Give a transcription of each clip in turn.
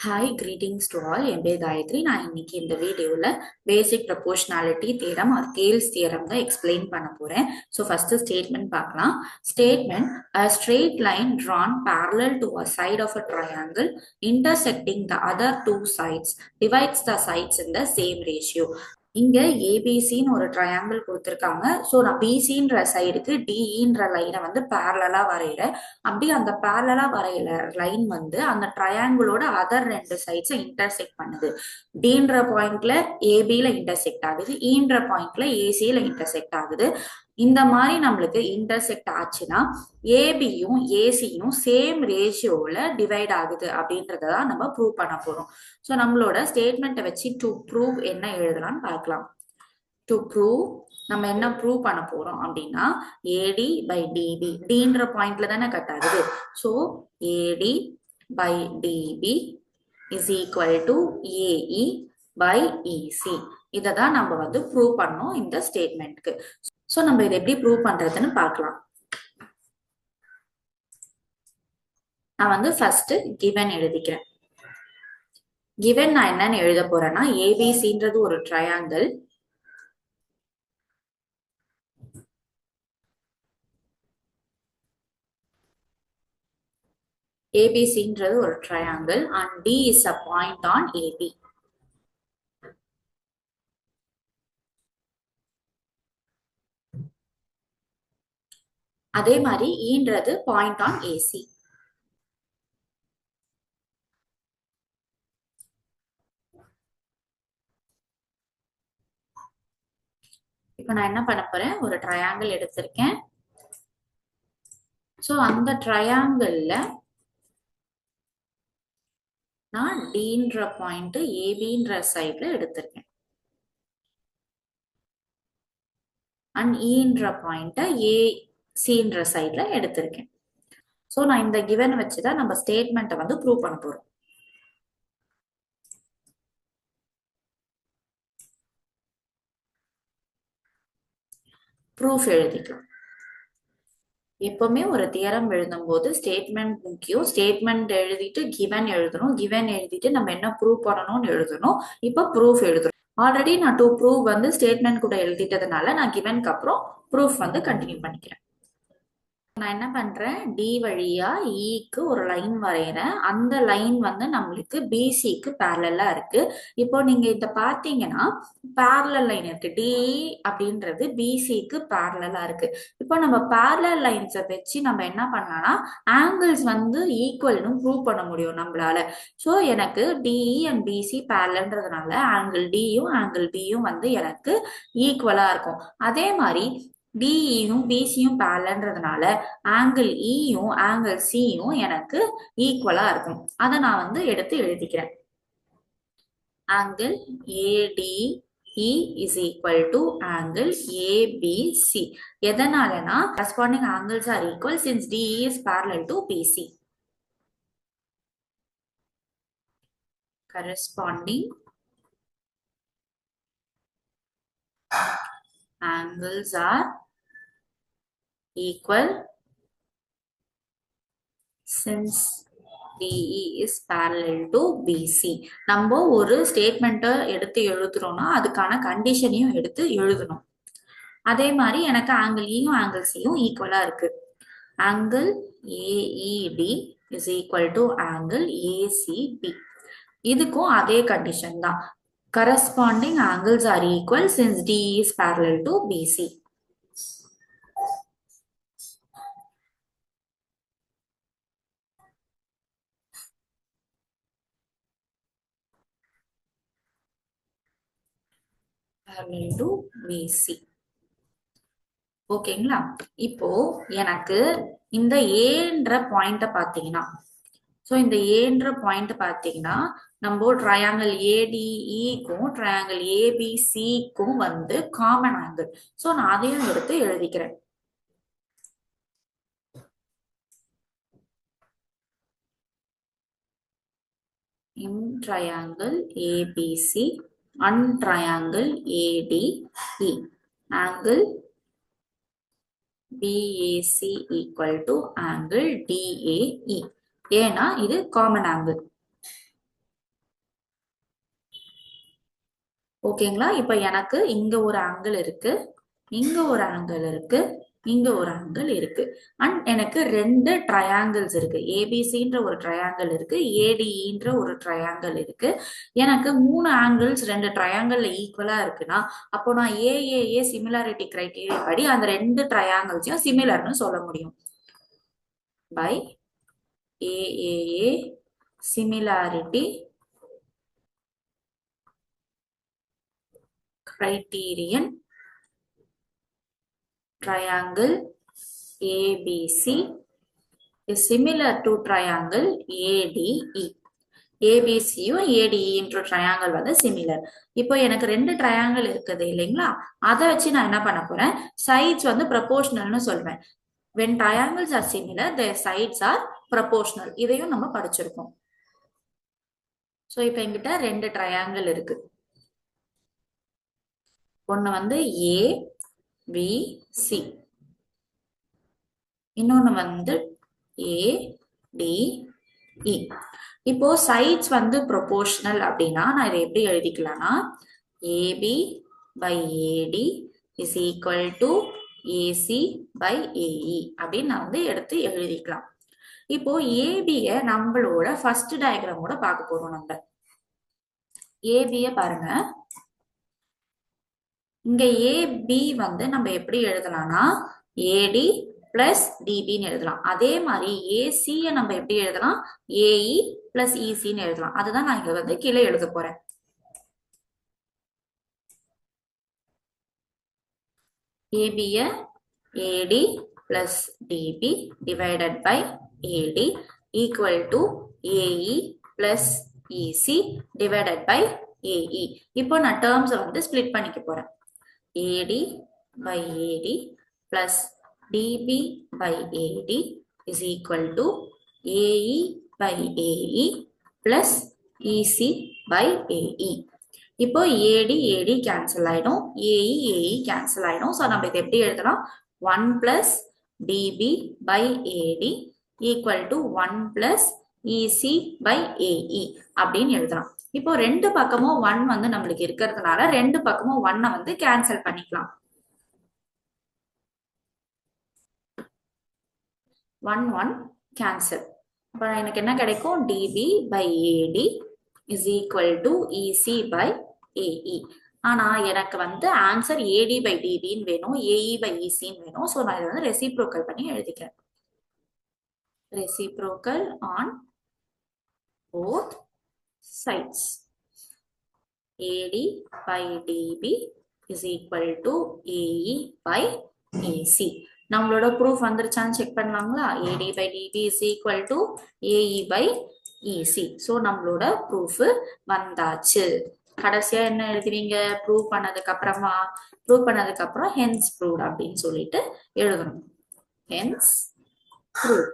Hi, greetings to all. என் பேர் காயத்ரி. நான் இன்னைக்கு இந்த வீடியோல basic proportionality theorem or Thales theorem தான் எக்ஸ்பிளைன் பண்ண போறேன். ஸோ ஃபர்ஸ்ட் ஸ்டேட்மெண்ட் பார்க்கலாம். Statement a straight line drawn parallel to a side of a triangle intersecting the other two sides divides the sides in the same ratio. இங்க ஏபிசின்னு ஒரு triangle கொடுத்துருக்காங்க. So நான் பிசின்ற சைடுக்கு டிஇன்ற லைனை வந்து பேரலா வரைகிறேன். அப்படி அந்த பேரலா வரைகிற லைன் வந்து அந்த ட்ரையாங்கிளோட அதர் ரெண்டு சைட்ஸை இன்டர்செக்ட் பண்ணுது. டின்ற பாயிண்ட்ல ஏபியில இன்டர்செக்ட் ஆகுது, ஈன்ற பாயிண்ட்ல ஏசியில இன்டர்செக்ட் ஆகுது. இந்த மாதிரி நம்மளுக்கு இன்டர்செக்ட் ஆச்சுன்னா ஏபியும் ஏசியும் சேம் ரேஷியோவில் டிவைட் ஆகுது அப்படின்றத தான் நம்ம ப்ரூவ் பண்ண போறோம். ஸோ நம்மளோட ஸ்டேட்மெண்ட்டை வச்சு டு ப்ரூவ் என்ன எழுதலாம்னு பார்க்கலாம். டு ப்ரூவ் நம்ம என்ன ப்ரூவ் பண்ண போறோம் அப்படின்னா ஏடி பை டிபி, டின்ற பாயிண்ட்ல தானே கட் ஆகுது. So AD by DB is equal to AE by EC. இதை தான் நம்ம வந்து ப்ரூவ் பண்ணோம் இந்த ஸ்டேட்மெண்ட்க்கு. ஸோ நம்ம இதை எப்படி ப்ரூவ் பண்றதுன்னு பார்க்கலாம். நான் வந்து ஃபர்ஸ்ட் கிவன் எழுதிக்கிறேன். கிவன் நான் என்னன்னு எழுத போறேன்னா ஏபிசின்றது ஒரு ட்ரையாங்கிள். ஏபிசின்றது ஒரு triangle and D is a point on AB. அதே மாதிரி ஈன்றது பாயிண்ட் ஆன் ஏசி. இப்ப நான் என்ன பண்ண போறேன், ஒரு ட்ரையாங்கிள் எடுத்திருக்கேன். ஸோ அந்த ட்ரையாங்கிள்ல நான் டின்ற பாயிண்ட் ஏபின்ற சைட்ல எடுத்திருக்கேன் அண்ட் ஈன்ற பாயிண்ட் ஏசின்ற சைட்ல எடுத்திருக்கேன். ஸோ நான் இந்த கிவன் வச்சுதான் நம்ம ஸ்டேட்மெண்ட்டை வந்து ப்ரூவ் பண்ண போறோம். ப்ரூஃப் எழுதிக்கலாம். எப்பவுமே ஒரு தியரம் எழுதும் போது ஸ்டேட்மெண்ட் முக்கியம். ஸ்டேட்மெண்ட் எழுதிட்டு கிவன் எழுதணும், கிவன் எழுதிட்டு நம்ம என்ன ப்ரூவ் பண்ணணும்னு எழுதணும். இப்போ ப்ரூஃப் எழுதணும். ஆல்ரெடி நான் டு ப்ரூவ் வந்து ஸ்டேட்மெண்ட் கூட எழுதிட்டதுனால நான் கிவனுக்கு அப்புறம் ப்ரூஃப் வந்து கண்டினியூ பண்ணிக்கிறேன். நான் என்ன பண்றேன், டி வழியா இக்கு ஒரு லைன் வரைகிறேன். அந்த லைன் வந்து நம்மளுக்கு பிசிக்கு பேரலா இருக்கு. இப்போ நீங்க இத பாத்தீங்கன்னா பேரலல் லைன் இருக்கு. டி அப்படின்றது பிசிக்கு பேரலா இருக்கு. இப்போ நம்ம பேரலல் லைன்ஸை வச்சு நம்ம என்ன பண்ணலாம்னா ஆங்கிள்ஸ் வந்து ஈக்குவல்னு ப்ரூவ் பண்ண முடியும் நம்மளால. ஸோ எனக்கு டிஇ அண்ட் பிசி பேரலன்றதுனால ஆங்கிள் டியும் ஆங்கிள் பியும் வந்து எனக்கு ஈக்குவலா இருக்கும். அதே மாதிரி டிஇயும் பிசியும் பேரலன்றதுனால ஆங்கிள் இயும் ஆங்கிள் சியும் எனக்கு ஈக்குவலா இருக்கும். அதை நான் வந்து எடுத்து எழுதிக்கிறேன். Angle ADE is equal to angle ABC. எதனாலனா corresponding angles are equal since DE is parallel to BC. corresponding angles are equal since DE is parallel to BC. நம்ம ஒரு ஸ்டேட்மெண்ட்டை எடுத்து எழுதுறோம்னா அதுக்கான கண்டிஷனையும் எடுத்து எழுதணும். அதே மாதிரி எனக்கு ஆங்கிள் இயும் ஆங்கிள் சியும் ஈக்குவலா இருக்கு. Angle AED is equal to angle ACP. இதுக்கும் அதே கண்டிஷன் தான். corresponding angles are equal since DE is parallel to BC. parallel to BC. ஓகேங்களா? இப்போ எனக்கு இந்த ஏன்ற பாயிண்ட பாத்தீங்கன்னா, ஸோ இந்த ஏன்ற பாயிண்ட் பாத்தீங்கன்னா நம்ம ட்ரையாங்கிள் ஏடிஇக்கும் ட்ரையாங்கிள் ஏபிசிக்கும் வந்து காமன் ஆங்கிள். ஸோ நான் அதையும் எடுத்து எழுதிக்கிறேன். in triangle ABC and triangle ADE angle BAC equal to angle DAE. ஏன்னா இது காமன் ஆங்கிள். ஓகேங்களா? இப்ப எனக்கு இங்க ஒரு ஆங்கிள் இருக்கு, இங்க ஒரு ஆங்கிள் இருக்கு, இங்க ஒரு ஆங்கிள் இருக்கு. அண்ட் எனக்கு ரெண்டு ட்ரையாங்கிள்ஸ் இருக்கு. ஏபிசின்ற ஒரு ட்ரையாங்கிள் இருக்கு, ஏடிஇன்ற ஒரு ட்ரையாங்கிள் இருக்கு. எனக்கு மூணு ஆங்கிள்ஸ் ரெண்டு ட்ரையாங்கிள்ல ஈக்குவலா இருக்குன்னா, அப்போ நான் ஏஏஏ சிமிலாரிட்டி கிரைட்டீரியா படி அந்த ரெண்டு ட்ரையாங்கிள்ஸையும் சிமிலர்னு சொல்ல முடியும். By AAA similarity criterion triangle ABC is similar to triangle ADE. ஏபிசியும் ஏடிஇன்ற ட்ரையாங்கிள் வந்து சிமிலர். இப்போ எனக்கு ரெண்டு ட்ரையாங்கிள் இருக்குது இல்லைங்களா, அதை வச்சு நான் என்ன பண்ண போறேன், சைட்ஸ் வந்து ப்ரொபோர்ஷனல்னு சொல்வேன். when triangles are similar their sides are proportional. இதையும் நம்ம படிச்சிருக்கோம். ஸோ இப்போ என்கிட்ட ரெண்டு ட்ரையாங்கிள் இருக்கு. ஒன்னு வந்து ஏ பி சி, இன்னொன்னு வந்து ஏ டி இ. இப்போ சைட்ஸ் வந்து ப்ரொபோர்ஷனல் அப்படின்னா நான் இதை எப்படி எழுதிக்கலாம்னா, AB by AD is equal to AC by AE அப்படின்னு நான் வந்து எடுத்து எழுதிக்கலாம். இப்போ ஏபிய நம்மளோட ஃபர்ஸ்ட் டயக்ராமோட பார்க்க போறோம். நம்ம ஏபிய பாருங்க, இங்க ஏபி வந்து நம்ம எப்படி எழுதலாம்னா ஏடி பிளஸ் டிபின்னு எழுதலாம். அதே மாதிரி ஏசிய நம்ம எப்படி எழுதலாம், ஏஇ பிளஸ் இசின்னு எழுதலாம். அதுதான் நான் இங்க வந்து கீழே எழுத போறேன். ஏபிய AD plus DB divided by AD equal to AE plus EC divided by AE. இப்போ நான் டேர்ம்ஸை வந்து ஸ்பிளிட் பண்ணிக்க போறேன். AD by AD plus dB by AD is equal to AE by AE plus EC by AE. இப்போ AD AD cancel ஆயிடும், AE AE cancel ஆயிடும். So நம்ம இதை எப்படி எழுதலாம், 1 plus dB by AD equal to 1 plus EC by AE அப்படின்னு எழுதலாம். இப்போ ரெண்டு பக்கமும் 1 வந்து நம்மளுக்கு இருக்கிறதுனால ரெண்டு பக்கமும் 1 வந்து கேன்சல் பண்ணிக்கலாம். 1 1 cancel. அப்போ எனக்கு என்ன கிடைக்கும், dB by AD is equal to EC by AE. ஆனா எனக்கு வந்து ஆன்சர் AD by DB வேணும், AE by EC வேணும். ஸோ நான் இதை வந்து ரெசிப்ரோக்கல் பண்ணி எழுதிக்கிறேன். Reciprocal on both sides. AD by DB is equal to AE by AC. நம்மளோட ப்ரூஃப் வந்துருச்சான்னு செக் பண்ணலாங்களா. AD by DB is equal to AE by EC. So நம்மளோட ப்ரூஃப் வந்தாச்சு. கடைசியா என்ன எழுதுவீங்க, ப்ரூவ் பண்ணதுக்கு அப்புறமா, ப்ரூவ் பண்ணதுக்கு அப்புறம் ஹென்ஸ் ப்ரூவ்ட் அப்படின்னு சொல்லிட்டு எழுதணும். Hence proved.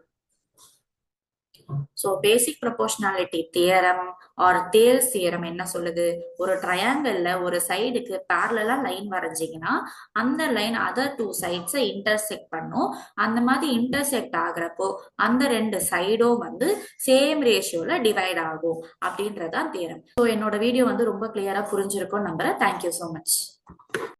So basic proportionality theorem or Thales theorem என்ன சொல்லுது, ஒரு ட்ரையாங்கிள்ல ஒரு சைடுக்கு பேரலா லைன் வரைஞ்சிங்கன்னா அந்த லைன் அதர் டூ சைட்ஸை இன்டர்செக்ட் பண்ணும். அந்த மாதிரி இன்டர்செக்ட் ஆகுறப்போ அந்த ரெண்டு சைடும் வந்து சேம் ரேஷியோல டிவைட் ஆகும் அப்படின்றதான் தியரம். ஸோ என்னோட வீடியோ வந்து ரொம்ப கிளியரா புரிஞ்சிருக்கும் நம்புறேன். Thank you so much.